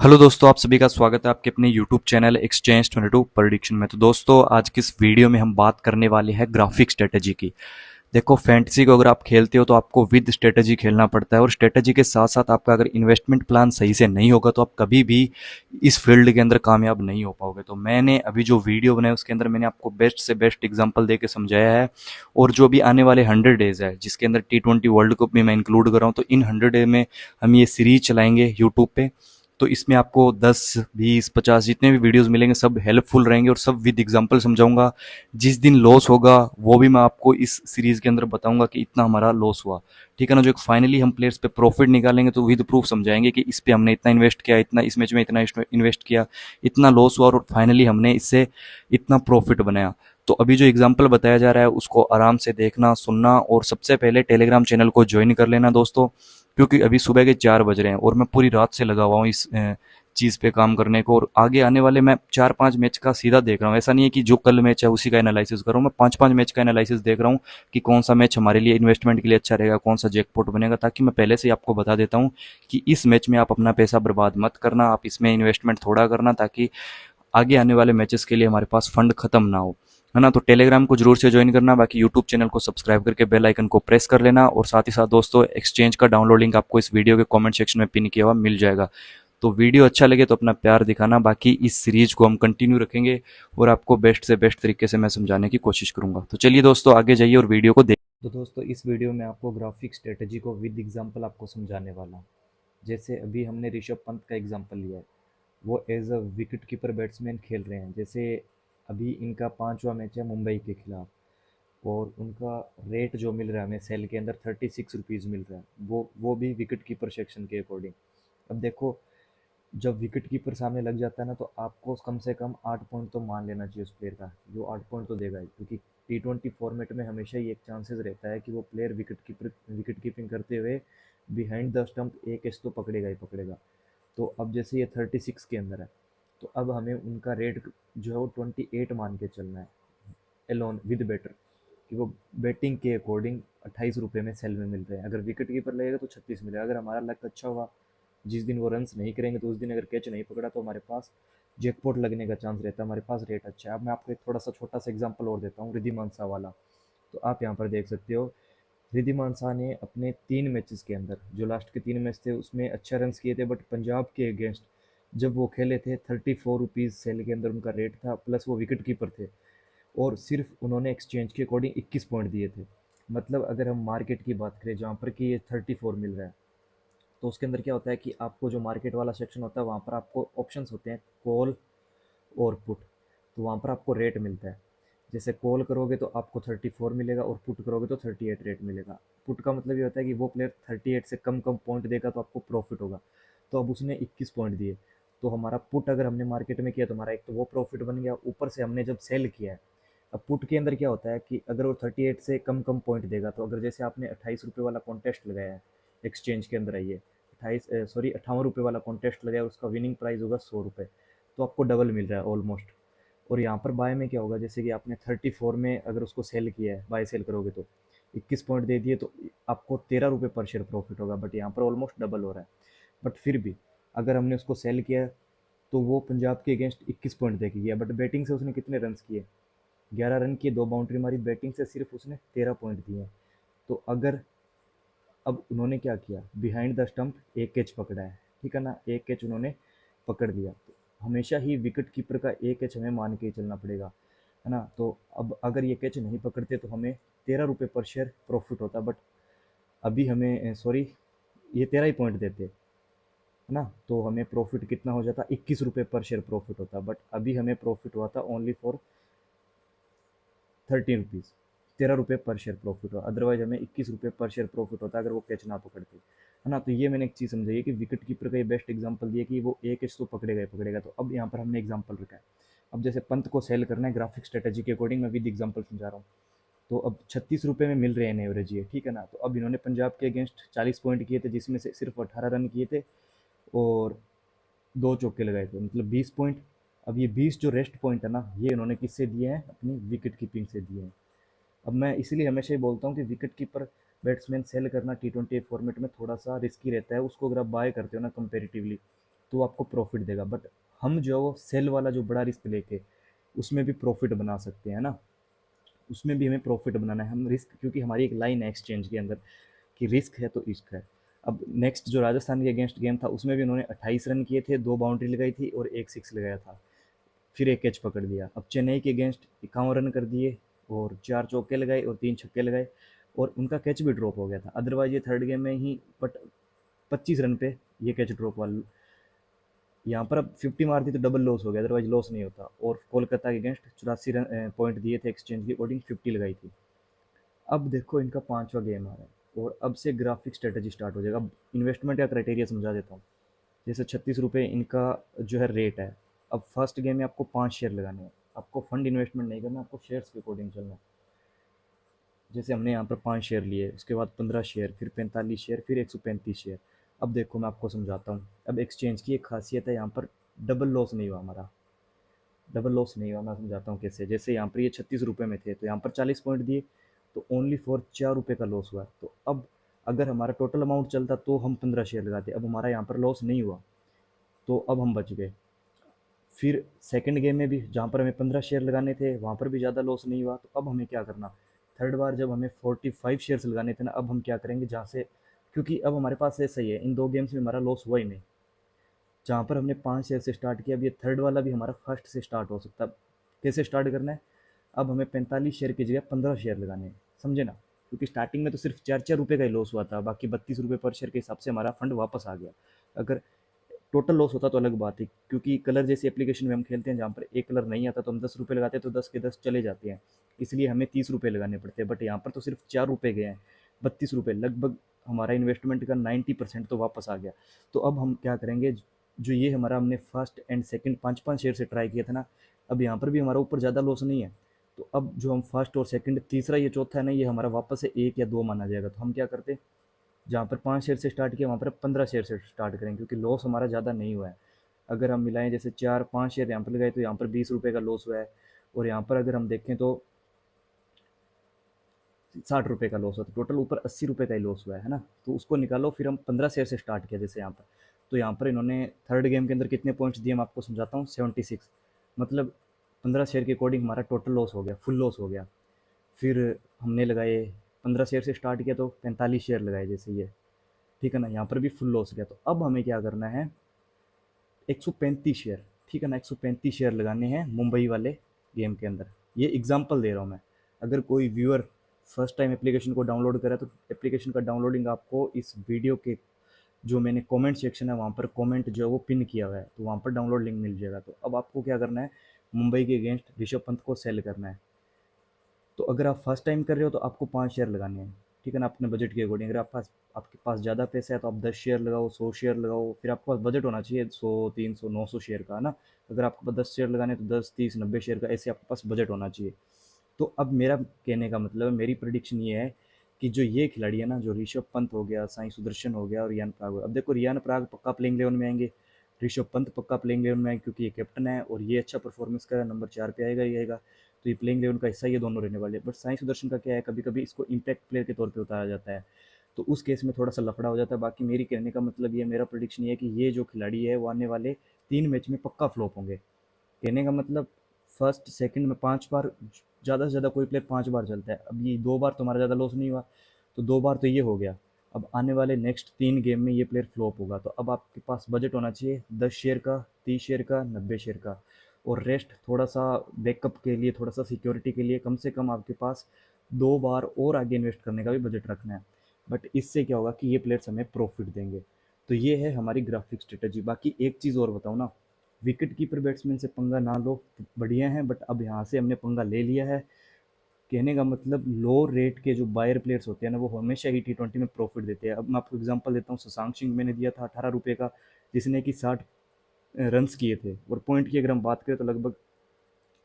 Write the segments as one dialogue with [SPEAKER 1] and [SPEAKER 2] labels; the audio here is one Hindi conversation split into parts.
[SPEAKER 1] हेलो दोस्तों, आप सभी का स्वागत है आपके अपने यूट्यूब चैनल एक्सचेंज 22 प्रेडिक्शन में। तो दोस्तों, आज की इस वीडियो में हम बात करने वाले हैं ग्राफिक स्ट्रेटजी की। देखो, फैंटेसी को अगर आप खेलते हो तो आपको विद स्ट्रेटजी खेलना पड़ता है, और स्ट्रेटजी के साथ साथ आपका अगर इन्वेस्टमेंट प्लान सही से नहीं होगा तो आप कभी भी इस फील्ड के अंदर कामयाब नहीं हो पाओगे। तो मैंने अभी जो वीडियो बनाई उसके अंदर मैंने आपको बेस्ट से बेस्ट एग्जांपल दे के समझाया है। और जो भी आने वाले 100 डेज है, जिसके अंदर T20 वर्ल्ड कप भी मैं इंक्लूड कर रहा हूँ, तो इन 100 डे में हम ये सीरीज चलाएंगे यूट्यूब पे। तो इसमें आपको 10, 20, 50 जितने भी वीडियोस मिलेंगे सब हेल्पफुल रहेंगे और सब विद एग्जांपल समझाऊंगा। जिस दिन लॉस होगा वो भी मैं आपको इस सीरीज के अंदर बताऊंगा कि इतना हमारा लॉस हुआ। ठीक है ना। जो फाइनली हम प्लेयर्स पे प्रॉफिट निकालेंगे तो विद प्रूफ समझाएंगे कि इस पे हमने इतना इन्वेस्ट किया, इतना इस मैच में इतना इन्वेस्ट किया, इतना लॉस हुआ और फाइनली हमने इससे इतना प्रॉफिट बनाया। तो अभी जो एग्जाम्पल बताया जा रहा है उसको आराम से देखना, सुनना, और सबसे पहले टेलीग्राम चैनल को ज्वाइन कर लेना दोस्तों। क्योंकि अभी सुबह के 4 बज रहे हैं और मैं पूरी रात से लगा हुआ हूँ इस चीज़ पे काम करने को। और आगे आने वाले मैं 4-5 मैच का सीधा देख रहा हूँ। ऐसा नहीं है कि जो कल मैच है उसी का एनालिसिस कर रहा हूँ, मैं 5-5 मैच का एनालिसिस देख रहा हूँ कि कौन सा मैच हमारे लिए इन्वेस्टमेंट के लिए अच्छा रहेगा, कौन सा जैकपॉट बनेगा। ताकि मैं पहले से ही आपको बता देता हूँ कि इस मैच में आप अपना पैसा बर्बाद मत करना, आप इसमें इन्वेस्टमेंट थोड़ा करना, ताकि आगे आने वाले मैचेस के लिए हमारे पास फंड खत्म ना हो। है ना। तो टेलीग्राम को जरूर से ज्वाइन करना, बाकी यूट्यूब चैनल को सब्सक्राइब करके बेल आइकन को प्रेस कर लेना। और साथ ही साथ दोस्तों, एक्सचेंज का डाउनलोड लिंक आपको इस वीडियो के कमेंट सेक्शन में पिन किया हुआ मिल जाएगा। तो वीडियो अच्छा लगे तो अपना प्यार दिखाना। बाकी इस सीरीज को हम कंटिन्यू रखेंगे और आपको बेस्ट से बेस्ट तरीके से मैं समझाने की कोशिश करूंगा। तो चलिए दोस्तों, आगे जाइए और वीडियो को देख। तो दोस्तों, इस वीडियो में आपको ग्राफिक स्ट्रेटजी को विद एग्जांपल आपको समझाने वाला हूं। जैसे अभी हमने ऋषभ पंत का एग्जांपल लिया है, वो as a wicket keeper batsman खेल रहे हैं। जैसे अभी इनका 5वां मैच है मुंबई के खिलाफ, और उनका रेट जो मिल रहा है हमें सेल के अंदर 36 रुपीज़ मिल रहा है, वो भी विकेट कीपर सेक्शन के अकॉर्डिंग। अब देखो, जब विकेट कीपर सामने लग जाता है ना, तो आपको कम से कम 8 पॉइंट तो मान लेना चाहिए उस प्लेयर का, जो 8 पॉइंट तो देगा ही। क्योंकि T20 फॉर्मेट में हमेशा ही एक चांसेस रहता है कि वो प्लेयर विकेट कीपिंग करते हुए बिहाइंड द स्टंप एक कैच तो पकड़ेगा ही पकड़ेगा। तो अब जैसे ये 36 के अंदर है, तो अब हमें उनका रेट जो है वो 28 मान के चलना है, एलोन विद बेटर, कि वो बैटिंग के अकॉर्डिंग 28 रुपये में सेल में मिल रहे हैं। अगर विकेट कीपर लगेगा तो 36 मिलेगा। अगर हमारा लक अच्छा हुआ, जिस दिन वो रन्स नहीं करेंगे, तो उस दिन अगर कैच नहीं पकड़ा तो हमारे पास जैकपॉट लगने का चांस रहता है, हमारे पास रेट अच्छा है। अब मैं आपको एक थोड़ा सा छोटा सा एग्जांपल और देता हूँ, रिद्धिमान शाह वाला। तो आप यहाँ पर देख सकते हो, रिद्धिमान शाह ने अपने 3 मैचेस के अंदर, जो लास्ट के 3 मैच थे उसमें अच्छे रन्स किए थे, बट पंजाब के अगेंस्ट जब वो खेले थे 34 रुपीज़ सेल के अंदर उनका रेट था, प्लस वो विकेट कीपर थे, और सिर्फ उन्होंने एक्सचेंज के अकॉर्डिंग 21 पॉइंट दिए थे। मतलब अगर हम मार्केट की बात करें जहाँ पर कि ये 34 मिल रहा है, तो उसके अंदर क्या होता है कि आपको जो मार्केट वाला सेक्शन होता है वहाँ पर आपको ऑप्शंस होते हैं, कॉल और पुट। तो वहाँ पर आपको रेट मिलता है। जैसे कॉल करोगे तो आपको 34 मिलेगा, और पुट करोगे तो 38 रेट मिलेगा। पुट का मतलब ये होता है कि वो प्लेयर 38 से कम कम पॉइंट देगा तो आपको प्रॉफिट होगा। तो अब उसने 21 पॉइंट दिए, तो हमारा पुट अगर हमने मार्केट में किया तो हमारा एक तो वो प्रॉफिट बन गया, ऊपर से हमने जब सेल किया है। अब पुट के अंदर क्या होता है कि अगर वो 38 से कम कम पॉइंट देगा, तो अगर जैसे आपने 28 रुपये वाला कॉन्टेस्ट लगाया है, एक्सचेंज के अंदर आइए, 58 रुपये वाला कॉन्टेस्ट लगाया, उसका विनिंग प्राइस होगा 100 रुपये, तो आपको डबल मिल रहा है ऑलमोस्ट। और यहाँ पर बाय में क्या होगा, जैसे कि आपने 34 में अगर उसको सेल किया है, बाय सेल करोगे तो 21 पॉइंट दे दिए, तो आपको 13 रुपये पर शेयर प्रॉफिट होगा, बट यहाँ पर ऑलमोस्ट डबल हो रहा है। बट फिर भी अगर हमने उसको सेल किया तो वो पंजाब के अगेंस्ट 21 पॉइंट दे के गया, बट बैटिंग से उसने कितने रन किए, 11 रन किए, 2 बाउंड्री मारी, बैटिंग से सिर्फ उसने 13 पॉइंट दिए हैं। तो अगर अब उन्होंने क्या किया, बिहाइंड द स्टंप एक कैच पकड़ा है, ठीक है ना, एक कैच उन्होंने पकड़ लिया, तो हमेशा ही विकेट कीपर का एक कैच हमें मान के ही चलना पड़ेगा, है ना। तो अब अगर ये कैच नहीं पकड़ते तो हमें 13 रुपये पर शेयर प्रॉफिट होता, बट अभी हमें सॉरी, ये 13 ही पॉइंट देते, है ना। तो हमें प्रॉफिट कितना हो जाता, 21 रुपये पर शेयर प्रॉफिट होता, बट अभी हमें प्रॉफिट हुआ था ओनली फॉर 13 रुपीज़, 13 रुपये पर शेयर प्रॉफिट हुआ। अदरवाइज हमें 21 रुपये पर शेयर प्रॉफिट होता अगर वो कैच ना पकड़ते, है ना। तो ये मैंने एक चीज़ समझाई है कि विकेट कीपर का ये बेस्ट एग्जांपल दिया कि वो एक कैच तो पकड़ेगा ही पकड़ेगा। तो अब यहाँ पर हमने एग्जांपल रखा है। अब जैसे पंत को सेल करना है ग्राफिक स्ट्रेटेजी के अकॉर्डिंग, मैं विद एग्जांपल समझा रहा हूँ। तो अब 36 रुपये में मिल रहे हैं एवरेज ये, ठीक है ना। तो अब इन्होंने पंजाब के अगेंस्ट 40 पॉइंट किए थे, जिसमें से सिर्फ 18 रन किए थे और 2 चौके लगाए थे, मतलब 20 पॉइंट। अब ये 20 जो रेस्ट पॉइंट है ना, ये इन्होंने किससे दिए हैं, अपनी विकेट कीपिंग से दिए हैं। अब मैं इसीलिए हमेशा ही बोलता हूँ कि विकेट कीपर बैट्समैन सेल करना T20 फॉर्मेट में थोड़ा सा रिस्की रहता है। उसको अगर आप बाय करते हो ना कंपेरेटिवली, तो वो आपको प्रॉफिट देगा। बट हम जो सेल वाला जो बड़ा रिस्क लेके उसमें भी प्रॉफिट बना सकते हैं ना, उसमें भी हमें प्रॉफिट बनाना है। हम रिस्क, क्योंकि हमारी एक लाइन है एक्सचेंज के अंदर कि रिस्क है तो इश्क है। अब नेक्स्ट जो राजस्थान के अगेंस्ट गेम था उसमें भी उन्होंने 28 रन किए थे, 2 बाउंड्री लगाई थी और 1 सिक्स लगाया था, फिर 1 कैच पकड़ लिया। अब चेन्नई के अगेंस्ट 51 रन कर दिए और 4 चौके लगाए और 3 छक्के लगाए और उनका कैच भी ड्रॉप हो गया था। अदरवाइज़ ये थर्ड गेम में ही बट 25 रन पे ये कैच ड्रॉप वाला, यहाँ पर अब 50 मार दी तो डबल लॉस हो गया, अदरवाइज लॉस नहीं होता। और कोलकाता के अगेंस्ट 84 रन पॉइंट दिए थे एक्सचेंज के अकॉर्डिंग, 50 लगाई थी। अब देखो इनका 5वां गेम आ रहा है और अब से ग्राफिक स्ट्रेटजी स्टार्ट हो जाएगा। अब इन्वेस्टमेंट का क्राइटेरिया समझा देता हूँ। जैसे 36 रुपये इनका जो है रेट है। अब फर्स्ट गेम में आपको 5 शेयर लगाने हैं, आपको फंड इन्वेस्टमेंट नहीं करना, आपको शेयर्स के अकॉर्डिंग चलना है। जैसे हमने यहाँ पर 5 शेयर लिए, उसके बाद 15 शेयर, फिर 45 शेयर, फिर 135 शेयर। अब देखो मैं आपको समझाता हूँ। अब एक्सचेंज की एक खासियत है, यहाँ पर डबल लॉस नहीं हुआ हमारा, डबल लॉस नहीं हुआ। मैं समझाता हूँ कैसे। जैसे यहाँ पर ये 36 रुपये में थे तो यहाँ पर 40 पॉइंट दिए, तो ओनली फॉर 4 रुपये का लॉस हुआ। तो अब अगर हमारा टोटल अमाउंट चलता तो हम 15 शेयर लगाते, अब हमारा यहाँ पर लॉस नहीं हुआ, तो अब हम बच गए। फिर सेकंड गेम में भी जहाँ पर हमें 15 शेयर लगाने थे वहाँ पर भी ज़्यादा लॉस नहीं हुआ, तो अब हमें क्या करना, थर्ड बार जब हमें 45 शेयर्स लगाने थे ना, अब हम क्या करेंगे जहाँ से, क्योंकि अब हमारे पास ऐसा ही है, इन 2 गेम्स में हमारा लॉस हुआ ही नहीं। जहाँ पर हमने 5 शेयर से स्टार्ट किया, अब ये थर्ड वाला भी हमारा फर्स्ट से स्टार्ट हो सकता है। कैसे स्टार्ट करना है, अब हमें 45 शेयर की जगह 15 शेयर लगाने हैं, समझे ना। क्योंकि स्टार्टिंग में तो सिर्फ 4-4 रुपये का ही लॉस हुआ था, बाकी 32 रुपये पर शेयर के हिसाब से हमारा फंड वापस आ गया। अगर टोटल लॉस होता तो अलग बात है, क्योंकि कलर जैसी एप्लीकेशन में हम खेलते हैं जहाँ पर एक कलर नहीं आता तो हम 10 रुपये लगाते हैं तो 10 के 10 चले जाते हैं, इसलिए हमें 30 रुपये लगाने पड़ते हैं। बट यहाँ पर तो सिर्फ 4 रुपये गए हैं, 32 रुपये, लगभग हमारा इन्वेस्टमेंट का 90% तो वापस आ गया। तो अब हम क्या करेंगे, जो ये हमारा हमने फर्स्ट एंड सेकंड 5-5 शेयर से ट्राई किया था ना, अब यहाँ पर भी हमारा ऊपर ज़्यादा लॉस नहीं है। तो अब जो हम फर्स्ट और सेकंड, तीसरा ये चौथा है ना, ये हमारा वापस से 1 या 2 माना जाएगा। तो हम क्या करते, जहाँ पर 5 शेयर से स्टार्ट किया वहाँ पर 15 शेयर से स्टार्ट करेंगे, क्योंकि लॉस हमारा ज़्यादा नहीं हुआ है। अगर हम मिलाएं, जैसे 4-5 शेयर यहाँ पर लगाए तो यहाँ पर 20 रुपये का लॉस हुआ है, और यहाँ पर अगर हम देखें तो 60 रुपये का लॉस हुआ, तो टोटल ऊपर 80 रुपये का ही लॉस हुआ है ना। तो उसको निकालो, फिर हम 15 शेयर से स्टार्ट किया जैसे यहाँ पर, तो यहाँ पर इन्होंने थर्ड गेम के अंदर कितने पॉइंट्स दिए मैं आपको समझाता हूँ, 76। मतलब 15 शेयर के अकॉर्डिंग हमारा टोटल लॉस हो गया, फुल लॉस हो गया। फिर हमने लगाए, 15 शेयर से स्टार्ट किया तो 45 शेयर लगाए जैसे ये, ठीक है ना, यहाँ पर भी फुल लॉस गया। तो अब हमें क्या करना है, 135 शेयर, ठीक है ना, 135 शेयर लगाने हैं मुंबई वाले गेम के अंदर। ये एग्जांपल दे रहा हूँ मैं। अगर कोई व्यूअर फर्स्ट टाइम एप्लीकेशन को डाउनलोड करा तो एप्लीकेशन का डाउनलोडिंग आपको इस वीडियो के जो मैंने कमेंट सेक्शन है वहाँ पर कमेंट जो है वो पिन किया हुआ है, तो वहाँ पर डाउनलोड लिंक मिल जाएगा। तो अब आपको क्या करना है, मुंबई के अगेंस्ट ऋषभ पंत को सेल करना है। तो अगर आप फर्स्ट टाइम कर रहे हो तो आपको 5 शेयर लगाने हैं, ठीक है ना, अपने बजट के अकॉर्डिंग। अगर आपके पास ज़्यादा पैसा है तो आप 10 शेयर लगाओ, 100 शेयर लगाओ, फिर आपके पास बजट होना चाहिए 100, 300, 900 शेयर का, है ना। अगर आपके पास 10 शेयर लगाने हैं तो 10, 30, 90 शेयर का, ऐसे आपके पास बजट होना चाहिए। तो अब मेरा कहने का मतलब है, मेरी प्रिडिक्शन ये है कि जो ये खिलाड़ी है ना, जो ऋषभ पंत हो गया, साई सुदर्शन हो गया और रियान पराग हो गया। अब देखो रियान पराग पक्का प्लेइंग 11 में आएंगे, ऋषभ पंत पक्का प्लेइंग 11 में आएंगे, क्योंकि ये कैप्टन है और ये अच्छा परफॉर्मेंस कर रहा है, नंबर 4 पे आएगा ही आएगा। तो ये प्लेइंग 11 का हिस्सा ये दोनों रहने वाले हैं। बट साई सुदर्शन का क्या है, कभी कभी इसको इम्पैक्ट प्लेयर के तौर पर उतारा जाता है, तो उस केस में थोड़ा सा लफड़ा हो जाता है। बाकी मेरी कहने का मतलब ये, मेरा प्रोडिक्शन ये है कि ये जो खिलाड़ी है वो आने वाले 3 मैच में पक्का फ्लॉप होंगे। कहने का मतलब फर्स्ट सेकंड में 5 बार, ज़्यादा से ज़्यादा कोई प्लेयर 5 बार चलता है। अब ये 2 बार तो हमारा ज़्यादा लॉस नहीं हुआ, तो 2 बार तो ये हो गया। अब आने वाले नेक्स्ट 3 गेम में ये प्लेयर फ्लॉप होगा, तो अब आपके पास बजट होना चाहिए 10 शेयर का, 30 शेयर का, 90 शेयर का, और रेस्ट थोड़ा सा बैकअप के लिए, थोड़ा सा सिक्योरिटी के लिए कम से कम आपके पास 2 बार और आगे इन्वेस्ट करने का भी बजट रखना है। बट इससे क्या होगा कि ये प्लेयर्स हमें प्रॉफिट देंगे। तो ये है हमारी ग्राफिक स्ट्रेटजी। बाकी एक चीज़ और बताऊँ ना, विकेट कीपर बैट्समैन से पंगा ना लो तो बढ़िया है, बट अब यहाँ से हमने पंगा ले लिया है। कहने का मतलब लो रेट के जो बायर प्लेयर्स होते हैं ना, वो हमेशा ही T20 में प्रॉफिट देते हैं। अब मैं आपको एग्जांपल देता हूँ, शशांक सिंह मैंने दिया था 18 रुपये का, जिसने कि 60 रन्स किए थे, और पॉइंट की अगर हम बात करें तो लगभग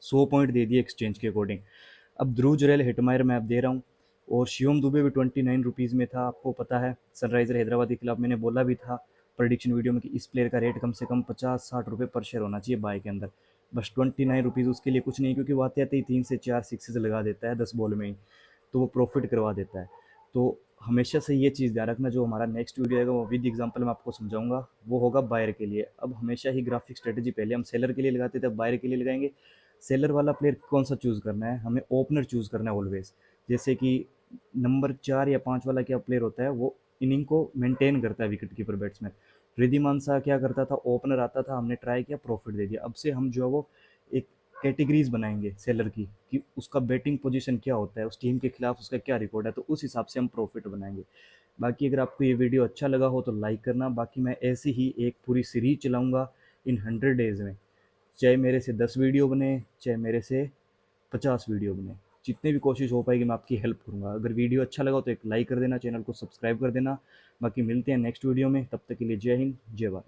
[SPEAKER 1] 100 पॉइंट दे दिए एक्सचेंज के अकॉर्डिंग। अब ध्रुव जुरैल हिटमायर मैं अब दे रहा हूँ, और शिवम दुबे भी 29 रुपीज़ में था। आपको पता है सनराइजर हैदराबाद के खिलाफ मैंने बोला भी था प्रोडिक्शन वीडियो में कि इस प्लेयर का रेट कम से कम 50-60 रुपये पर शेयर होना चाहिए बाय के अंदर। बस 29 रुपीज़ उसके लिए कुछ नहीं, क्योंकि वो आते आते ही 3 से 4 सिक्सेज लगा देता है 10 बॉल में ही, तो वो प्रॉफिट करवा देता है। तो हमेशा से ये चीज़ ध्यान रखना, जो हमारा नेक्स्ट वीडियो आएगा वो विद एग्जांपल मैं आपको समझाऊंगा, वो होगा बायर के लिए। अब हमेशा ही ग्राफिक स्ट्रेटजी पहले हम सेलर के लिए लगाते थे, अब बायर के लिए लगाएंगे। सेलर वाला प्लेयर कौन सा चूज़ करना है, हमें ओपनर चूज़ करना है ऑलवेज। जैसे कि नंबर 4 या 5 वाला क्या प्लेयर होता है, वो इनिंग को मेंटेन करता है, wicket keeper batsman. Riddhiman Saha क्या करता था, ओपनर आता था, हमने ट्राई किया, प्रॉफिट दे दिया। अब से हम जो है वो एक कैटेगरीज बनाएंगे सेलर की, कि उसका बैटिंग पोजीशन क्या होता है, उस टीम के खिलाफ उसका क्या रिकॉर्ड है, तो उस हिसाब से हम प्रॉफिट बनाएंगे। बाकी अगर आपको ये वीडियो अच्छा लगा हो तो लाइक करना। बाकी मैं ऐसी ही एक पूरी सीरीज चलाऊंगा इन 100 डेज में, चाहे मेरे से 10 वीडियो बने, चाहे मेरे से 50 वीडियो बने, जितने भी कोशिश हो पाएगी मैं आपकी हेल्प करूंगा। अगर वीडियो अच्छा लगा तो एक लाइक कर देना, चैनल को सब्सक्राइब कर देना। बाकी मिलते हैं नेक्स्ट वीडियो में, तब तक के लिए जय हिंद, जय भारत।